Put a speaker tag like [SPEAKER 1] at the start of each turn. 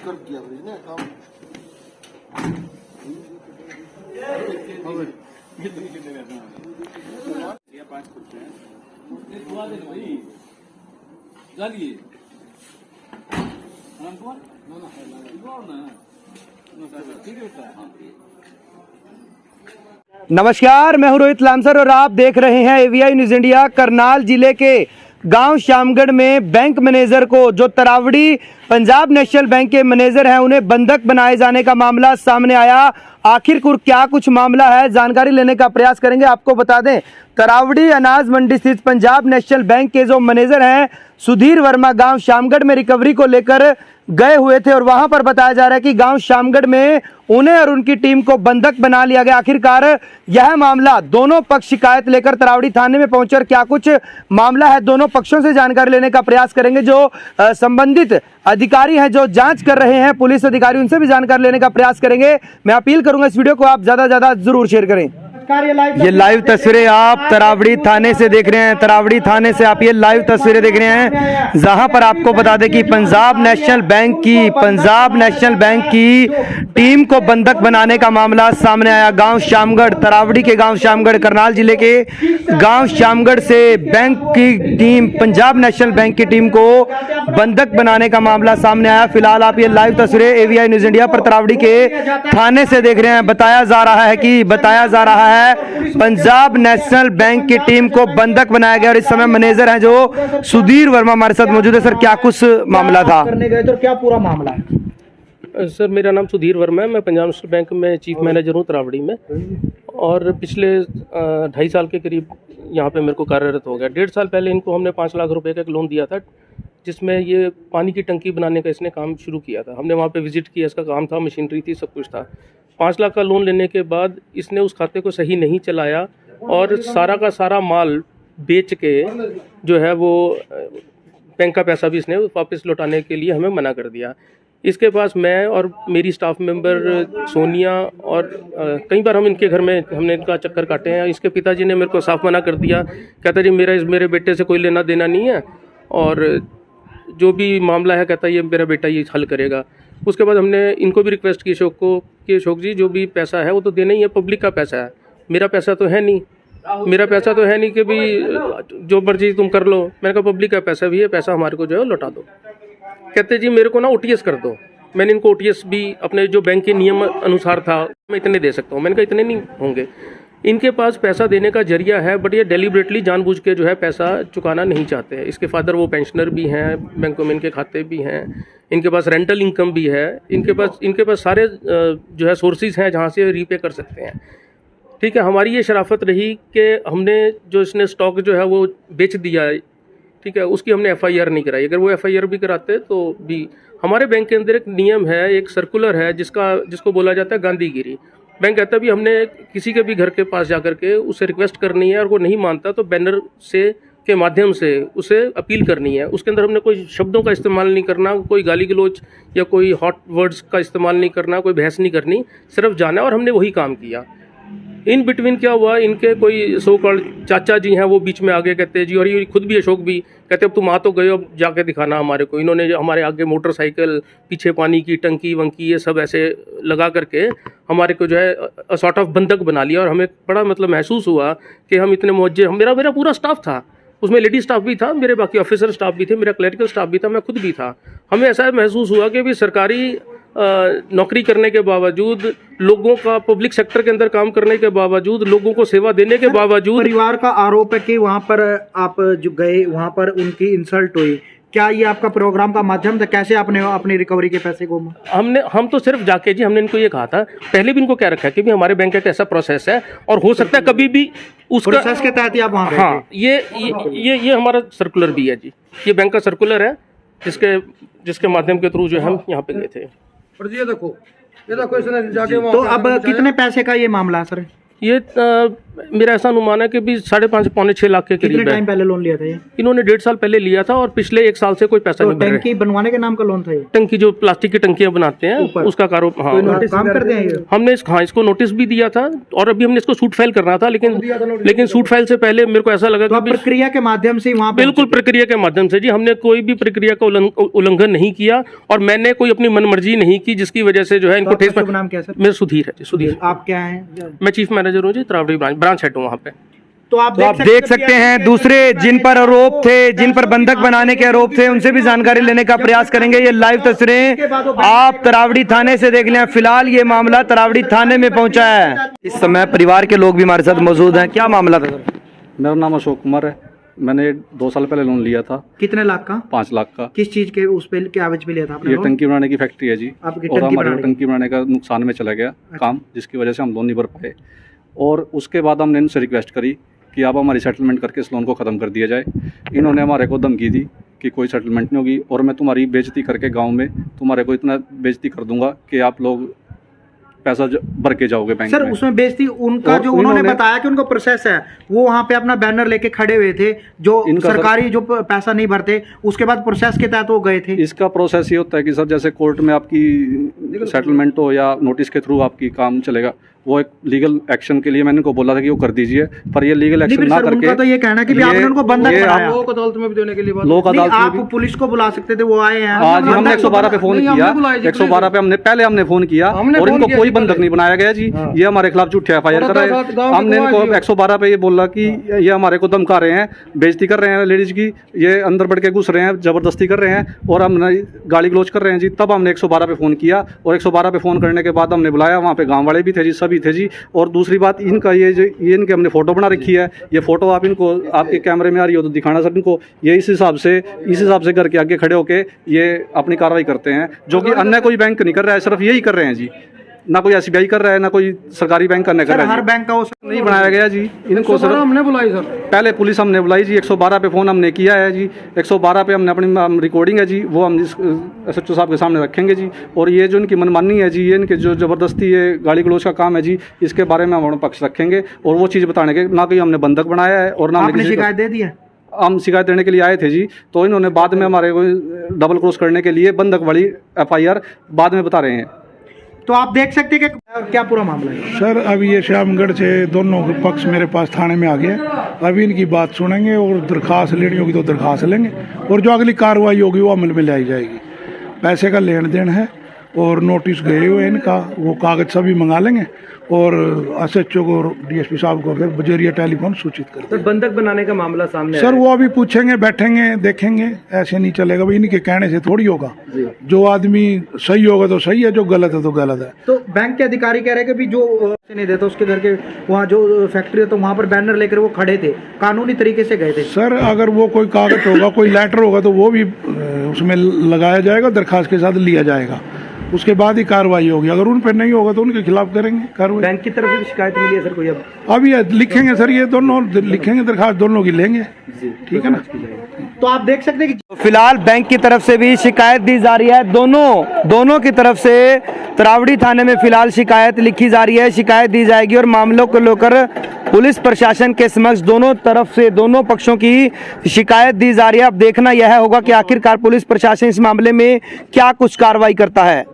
[SPEAKER 1] कर दिया ने काम।
[SPEAKER 2] नमस्कार, मैं हूं रोहित लामसर और आप देख रहे हैं एवीआई न्यूज इंडिया। करनाल जिले के गांव श्यामगढ़ में बैंक मैनेजर को, जो तरावड़ी पंजाब नेशनल बैंक के मैनेजर हैं, उन्हें बंधक बनाए जाने का मामला सामने आया। आखिरकार क्या कुछ मामला है, जानकारी लेने का प्रयास करेंगे। आपको बता दें, तरावड़ी अनाज मंडी स्थित पंजाब नेशनल बैंक के जो मैनेजर हैं सुधीर वर्मा, गांव श्यामगढ़ में रिकवरी को लेकर गए हुए थे और वहां पर बताया जा रहा है कि गांव श्यामगढ़ में उन्हें और उनकी टीम को बंधक बना लिया गया। आखिरकार यह मामला, दोनों पक्ष शिकायत लेकर तरावड़ी थाने में पहुंचे और क्या कुछ मामला है, दोनों पक्षों से जानकारी लेने का प्रयास करेंगे। जो संबंधित अधिकारी हैं, जो जांच कर रहे हैं, पुलिस अधिकारी, उनसे भी जानकारी लेने का प्रयास करेंगे। मैं अपील करूंगा इस वीडियो को आप ज्यादा जरूर शेयर करें। ये लाइव तस्वीरें आप तरावड़ी थाने से देख रहे हैं। तरावड़ी थाने से आप ये लाइव तस्वीरें देख रहे हैं, जहां पर आपको बता दें कि पंजाब नेशनल बैंक की टीम को बंधक बनाने का मामला सामने आया। गांव श्यामगढ़, तरावड़ी के गांव श्यामगढ़, करनाल जिले के गांव श्यामगढ़ से बैंक की टीम, पंजाब नेशनल बैंक की टीम को बंधक बनाने का मामला सामने आया। फिलहाल आप ये लाइव तस्वीरें एवीआई न्यूज इंडिया पर तरावड़ी के थाने से देख रहे हैं। बताया जा रहा है पंजाब नेशनल बैंक की टीम को बंधक बनाया गया और इस समय मैनेजर हैं जो सुधीर वर्मा हमारे साथ मौजूद है। सर, क्या कुछ मामला था?
[SPEAKER 3] करने गए तो क्या पूरा मामला है?
[SPEAKER 4] सर, मेरा नाम सुधीर वर्मा है। मैं पंजाब नेशनल बैंक में चीफ मैनेजर हूँ तरावड़ी में, और पिछले 2.5 साल के करीब यहाँ पे मेरे को कार्यरत हो गया। 1.5 साल पहले इनको हमने 5 लाख रुपए का एक लोन दिया था, जिसमें ये पानी की टंकी बनाने का इसने काम शुरू किया था। हमने वहाँ पे विजिट किया, इसका काम था, मशीनरी थी, सब कुछ था। 5 लाख का लोन लेने के बाद इसने उस खाते को सही नहीं चलाया और सारा का सारा माल बेच के जो है वो बैंक का पैसा भी इसने वापस लौटाने के लिए हमें मना कर दिया। इसके पास मैं और मेरी स्टाफ मेंबर सोनिया और कई बार हम इनके घर में हमने इनका चक्कर काटे हैं। इसके पिताजी ने मेरे को साफ मना कर दिया, कहता जी मेरे बेटे से कोई लेना देना नहीं है और जो भी मामला है कहता ये मेरा बेटा ये हल करेगा। उसके बाद हमने इनको भी रिक्वेस्ट की अशोक को कि अशोक जी जो भी पैसा है वो तो देना ही है, पब्लिक का पैसा है, मेरा पैसा तो है नहीं कि भी जो मर्जी तुम कर लो। मैंने कहा पब्लिक का पैसा भी है, पैसा हमारे को जो है लौटा दो। कहते जी मेरे को ना OTS कर दो। मैंने इनको OTS भी अपने जो बैंक के नियम अनुसार था, मैं इतने दे सकता हूँ। मैंने कहा इतने नहीं होंगे। इनके पास पैसा देने का जरिया है, बट ये डेलिबरेटली जानबूझ के जो है पैसा चुकाना नहीं चाहते हैं। इसके फादर वो पेंशनर भी हैं, बैंकों में इनके खाते भी हैं, इनके पास रेंटल इनकम भी है, इनके पास सारे जो है सोर्सेज हैं जहाँ से रीपे कर सकते हैं। ठीक है, हमारी ये शराफत रही कि हमने जो इसने स्टॉक जो है वो बेच दिया है, ठीक है, उसकी हमने FIR नहीं कराई। अगर वो FIR भी कराते तो भी, हमारे बैंक के अंदर एक नियम है, एक सर्कुलर है जिसको बोला जाता है गांधीगिरी। बैंक कहता है भी हमने किसी के भी घर के पास जाकर के उससे रिक्वेस्ट करनी है और वो नहीं मानता तो बैनर से के माध्यम से उसे अपील करनी है। उसके अंदर हमने कोई शब्दों का इस्तेमाल नहीं करना, कोई गाली गलोच या कोई हॉट वर्ड्स का इस्तेमाल नहीं करना, कोई बहस नहीं करनी, सिर्फ जाना है। और हमने वही काम किया। इन बिटवीन क्या हुआ, इनके कोई सो कॉल्ड चाचा जी हैं वो बीच में आगे कहते हैं जी, और ये खुद भी अशोक भी कहते अब तुम आ तो गए, अब जाके दिखाना हमारे को। इन्होंने हमारे आगे मोटरसाइकिल, पीछे पानी की टंकी वंकी ये सब ऐसे लगा करके हमारे को जो है सॉर्ट ऑफ बंधक बना लिया। और हमें बड़ा मतलब महसूस हुआ कि हम इतने मुअज्जर, मेरा पूरा स्टाफ था, उसमें लेडी स्टाफ भी था, मेरे बाकी ऑफिसर स्टाफ भी थे, मेरा क्लरिकल स्टाफ भी था, मैं खुद भी था। हमें ऐसा महसूस हुआ कि भी सरकारी नौकरी करने के बावजूद, लोगों का पब्लिक सेक्टर के अंदर काम करने के बावजूद, लोगों को सेवा देने के बावजूद,
[SPEAKER 3] परिवार का आरोप है कि वहाँ पर आप जो गए वहाँ पर उनकी इंसल्ट हुई। क्या ये आपका प्रोग्राम का माध्यम था? कैसे आपने अपनी रिकवरी के पैसे को?
[SPEAKER 4] हम तो सिर्फ जाके जी हमने इनको ये कहा था, पहले भी इनको क्या रखा है कि भी हमारे बैंक का एक ऐसा प्रोसेस है और हो सकता है कभी भी उस
[SPEAKER 3] प्रोसेस के तहत आप वहाँ?
[SPEAKER 4] हाँ, ये हमारा सर्कुलर भी है जी, ये बैंक का सर्कुलर है जिसके माध्यम के थ्रू जो हम यहाँ पे गए थे।
[SPEAKER 3] ये देखो इसने जाके तो अब कितने पैसे का ये मामला है सर?
[SPEAKER 4] ये मेरा ऐसा अनुमान है कि भी 5.5 पौने 6 लाख के
[SPEAKER 3] कितने
[SPEAKER 4] करीब है।
[SPEAKER 3] टाइम पहले लोन लिया था ये?
[SPEAKER 4] इन्होंने 1.5 साल पहले लिया था और पिछले 1 साल से कोई पैसा
[SPEAKER 3] तो
[SPEAKER 4] नहीं भर रहे।
[SPEAKER 3] टंकी बनवाने के नाम का लोन था ये?
[SPEAKER 4] टंकी जो प्लास्टिक की टंकियां बनाते हैं
[SPEAKER 3] ऊपर।
[SPEAKER 4] उसका कारोबार। हाँ,
[SPEAKER 3] काम करते हैं ये?
[SPEAKER 4] हमने इसको नोटिस भी दिया था और अभी हमने इसको सूट फाइल करना था, लेकिन सूट फाइल से पहले मेरे को ऐसा लगा
[SPEAKER 3] तो आप
[SPEAKER 4] कि
[SPEAKER 3] प्रक्रिया के माध्यम से वहाँ
[SPEAKER 4] बिल्कुल प्रक्रिया के माध्यम से जी, हमने कोई भी प्रक्रिया का उल्लंघन नहीं किया और मैंने कोई अपनी मनमर्जी नहीं की जिसकी वजह से जो है इनको ठेस।
[SPEAKER 3] नाम क्या है सर?
[SPEAKER 4] मेरा सुधीर है जी, सुधीर।
[SPEAKER 3] आप क्या हैं?
[SPEAKER 4] मैं चीफ मैनेजर हूँ जी, तरावड़ी ब्रांच हेड हूँ वहाँ पे।
[SPEAKER 3] तो आप
[SPEAKER 2] देख सकते हैं दूसरे जिन पर आरोप थे, जिन पर बंधक बनाने के आरोप थे, उनसे भी जानकारी लेने का प्रयास करेंगे। ये लाइव तस्वीरें आप तरावड़ी थाने से देख लें। फिलहाल ये मामला तरावड़ी थाने में पहुंचा है। इस समय परिवार के लोग भी हमारे साथ मौजूद हैं। क्या मामला था सर?
[SPEAKER 1] मेरा नाम अशोक कुमार है। मैंने 2 साल पहले लोन लिया था।
[SPEAKER 3] कितने लाख का?
[SPEAKER 1] 5 लाख का।
[SPEAKER 3] किस चीज के उस पे के आवेज पे लिया था आपने
[SPEAKER 1] ये
[SPEAKER 3] लोन?
[SPEAKER 1] टंकी बनाने की फैक्ट्री है जी,
[SPEAKER 3] आपकी
[SPEAKER 1] और
[SPEAKER 3] टंकी
[SPEAKER 1] हमारे
[SPEAKER 3] बनाने
[SPEAKER 1] टंकी बनाने का नुकसान में चला गया काम, जिसकी वजह से हम लोन नहीं भर पाए। और उसके बाद हमने इनसे रिक्वेस्ट करी कि आप हमारी सेटलमेंट करके इस लोन को ख़त्म कर दिया जाए। इन्होंने हमारे को धमकी दी कि कोई सेटलमेंट नहीं होगी और मैं तुम्हारी बेइज्जती करके गांव में तुम्हारे को इतना बेइज्जती कर दूंगा कि आप लोग पैसा भर के जाओगे बैंक
[SPEAKER 3] सर
[SPEAKER 1] में।
[SPEAKER 3] उसमें बेइज्जती उनका
[SPEAKER 1] और
[SPEAKER 3] जो उन्होंने
[SPEAKER 1] इन्होंने-
[SPEAKER 3] बताया कि उनका प्रोसेस है, वो वहाँ पे अपना बैनर लेके खड़े हुए थे, जो
[SPEAKER 1] इनका
[SPEAKER 3] सरकारी जो पैसा नहीं भरते, उसके बाद प्रोसेस के तहत वो गए थे।
[SPEAKER 1] इसका प्रोसेस ये होता है कि सर जैसे कोर्ट में आपकी सेटलमेंट हो या नोटिस के थ्रू आपकी काम चलेगा, वो एक लीगल एक्शन के लिए मैंने इनको बोला था कि वो कर दीजिए, पर ये लीगल एक्शन ना करके
[SPEAKER 3] उनका तो ये कहना है कि भी आपने उनको बंधक बनाया।
[SPEAKER 1] लोक अदालत में
[SPEAKER 3] नहीं, आप
[SPEAKER 1] भी
[SPEAKER 3] पुलिस को बुला सकते थे, वो आए हैं।
[SPEAKER 1] आज हमने 112 पे फोन किया, 112 पे हमने फोन किया और इनको कोई बंधक नहीं बनाया गया जी। ये हमारे खिलाफ झूठे एफआईआर कर रहे हैं। हमने इनको 112 पे ये बोला कि ये हमारे को धमका रहे हैं, बेइज्जती कर रहे हैं लेडीज की, ये अंदर बढ़ के घुस रहे हैं, जबरदस्ती कर रहे हैं और हमने गाली गलौज कर रहे हैं जी। तब हमने 112 पे फोन किया और 112 पे फोन करने के बाद हमने बुलाया, वहाँ पे गाँव वाले भी थे जी, सभी थे जी। और दूसरी बात, इनका ये इनके हमने फोटो बना रखी है, ये फोटो आप इनको आपके कैमरे में आ रही हो तो दिखाना सर इनको। ये इस हिसाब से घर के आगे खड़े होके ये अपनी कार्रवाई करते हैं, जो कि अन्य कोई बैंक नहीं कर रहा है, सिर्फ यही कर रहे हैं जी। ना कोई SBI कर रहा है, ना कोई सरकारी बैंक अन्य कर रहा है।
[SPEAKER 3] हर बैंक का वो
[SPEAKER 1] नहीं बनाया गया जी। इनको सर हमने बुलाई सर, पहले पुलिस हमने बुलाई जी, 112 पे फोन हमने किया है जी, 112 पे हमने अपनी रिकॉर्डिंग है जी, वो हम SHO साहब के सामने रखेंगे जी। और ये जो इनकी मनमानी है जी, ये इनके जो ज़बरदस्ती ये गाली गलौज का काम है जी, इसके बारे में हम अपना पक्ष रखेंगे और वो चीज़ बताने के, ना कोई हमने बंधक बनाया है और ना
[SPEAKER 3] आपने शिकायत दे दी है।
[SPEAKER 1] हम शिकायत देने के लिए आए थे जी, तो इन्होंने बाद में हमारे को डबल क्रॉस करने के लिए बंधक वाली FIR बाद में बता रहे हैं।
[SPEAKER 3] तो आप देख सकते हैं कि क्या पूरा मामला है।
[SPEAKER 5] सर अभी ये श्यामगढ़ से दोनों पक्ष मेरे पास थाने में आ गए। अभी इनकी बात सुनेंगे और दरखास्त लेनी होगी तो दरखास्त लेंगे और जो अगली कार्रवाई होगी वो अमल में लाई जाएगी। पैसे का लेन देन है और नोटिस गए हुए इनका, वो कागज सभी मंगा लेंगे और SHO को DSP साहब को फिर बजरिया टेलीफोन सूचित कर देंगे।
[SPEAKER 2] बंधक बनाने का मामला सामने
[SPEAKER 5] सर वो अभी पूछेंगे, बैठेंगे, देखेंगे, ऐसे नहीं चलेगा भाई, इनके कहने से थोड़ी होगा। जो आदमी सही होगा तो सही है, जो गलत है तो गलत है।
[SPEAKER 3] तो बैंक के अधिकारी कह रहे हैं कि भी जो पैसे नहीं देता उसके घर के वहाँ जो फैक्ट्री है तो वहाँ पर बैनर लेकर वो खड़े थे, कानूनी तरीके से गए थे।
[SPEAKER 5] सर अगर वो कोई कागज होगा, कोई लेटर होगा तो वो भी उसमें लगाया जाएगा, दरखास्त के साथ लिया जाएगा, उसके बाद ही कार्रवाई होगी। अगर उन पर नहीं होगा तो उनके खिलाफ करेंगे कार्रवाई।
[SPEAKER 2] बैंक की तरफ से शिकायत मिली है सर कोई?
[SPEAKER 5] अब ये लिखेंगे सर, ये दोनों लिखेंगे, दरखास्त दोनों की लेंगे, ठीक है ना।
[SPEAKER 3] तो आप देख सकते हैं कि
[SPEAKER 2] फिलहाल बैंक की तरफ से भी शिकायत दी जा रही है। दोनों की तरफ से तरावड़ी थाने में फिलहाल शिकायत लिखी जा रही है, शिकायत दी जाएगी और मामलों को लेकर पुलिस प्रशासन के समक्ष दोनों तरफ से दोनों पक्षों की शिकायत दी जा रही है। अब देखना यह होगा कि आखिरकार पुलिस प्रशासन इस मामले में क्या कुछ कार्रवाई करता है।